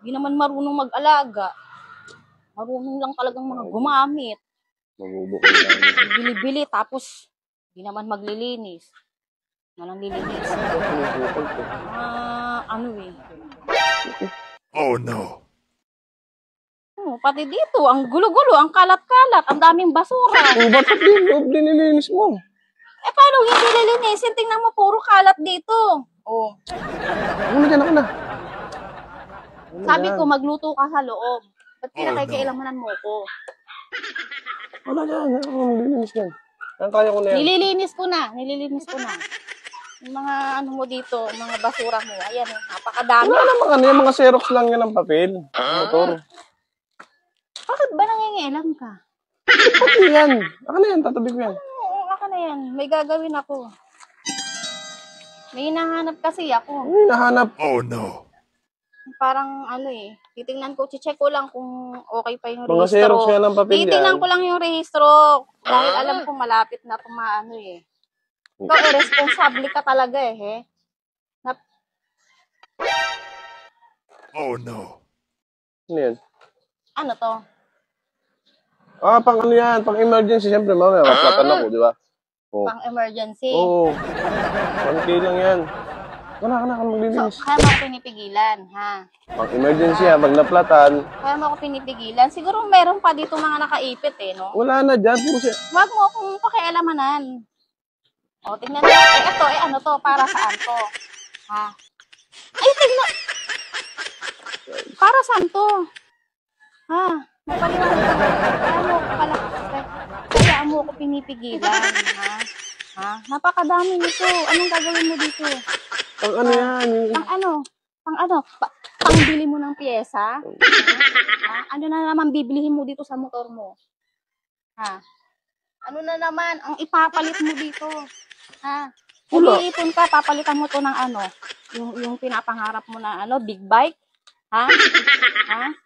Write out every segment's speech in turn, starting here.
Hindi naman marunong mag-alaga. Marunong lang talagang mga gumamit. Mabubukol lang. Bili-bili, tapos hindi naman maglilinis. Walang lilinis. Ano eh. Oh no. Pati dito, ang gulo-gulo, ang kalat-kalat, ang daming basura. Bakit din nililinis mo? Paano hindi lilinisin? Tingnan mo, puro kalat dito. Ano dyan ako na? Sabi ko, magluto ka sa loob. Ba't pinakikilamanan mo ko? Wala dyan. Nililinis yan. Kaya ko na yan. Nililinis ko na. Yung mga ano mo dito, mga basura mo. Ayan, napakadami. Wala naman yung mga Xerox lang yan ng papel. Motor. Bakit ba nangingialam ka? Pati yan. Ako na yan, tatabi ko yan. Oo, ako na yan. May gagawin ako. May hinahanap kasi ako. May nahanap. Oh no. Parang ano eh. Titingnan ko, check ko lang kung okay pa yung Mga rehistro. Xerox nga ng papel Titingnan yan. ko lang yung rehistro. Dahil alam ko malapit na pumaano eh. Ikaw, irresponsible ka talaga eh. Oh no. Ano yan? Ano to? Pang ano yan? Pang emergency. Siyempre, mamaya, maplatan ako, di ba? Oh. Pang emergency. Oo. 1K lang yan. Wala ka maglilinis. So, kaya mo ako pinipigilan, ha? Pang emergency ha, pag naplatan. Kaya mo ako pinipigilan. Siguro meron pa dito mga nakaipit eh, no? Wala na dyan. Huwag mo akong pakialamanan. O, tingnan mo. Ito, ano to? Para saan to? Ha? Ay, tingnan. Para saan to? Ha? Mapaliwanag ka. Kaya mo ako pinipigilan, ha? Ha? Napakadami nito. Anong gagawin mo dito? Pang ano yan? Pang ano? Pangbili mo ng pyesa? Ha? Ano na naman bibilihin mo dito sa motor mo? Ha? Ano na naman ang ipapalit mo dito? Ha? Umiipon ka, papalitan mo to ng ano? Yung pinapangarap mo na ano, big bike? Ha? Ha?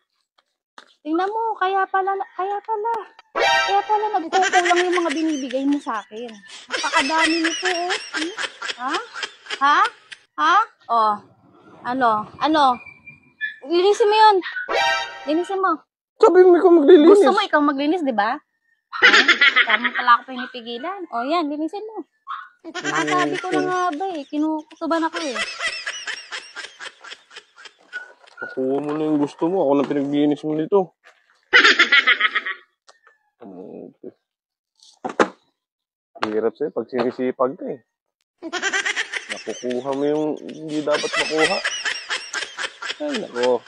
Tingnan mo, kaya pala nagkukulang yung mga binibigay mo sa akin. Napakadami nito, oh. Ha? Ha? Ha? Oh. Ano? Linisin mo yun. Linisin mo. Sabi mo ikaw maglilinis. Gusto mo ikaw maglinis, di ba? Kaya mo pala ako pinipigilan. O yan, linisin mo. Sabi ko na nga ba eh. Kinukutuban ako eh. Nakuha mo na yung gusto mo. Ako na pinaglinis mo nito. Hirap sa'yo pag sinisipag ka eh. Nakukuha mo yung hindi dapat makuha. Ay, nako.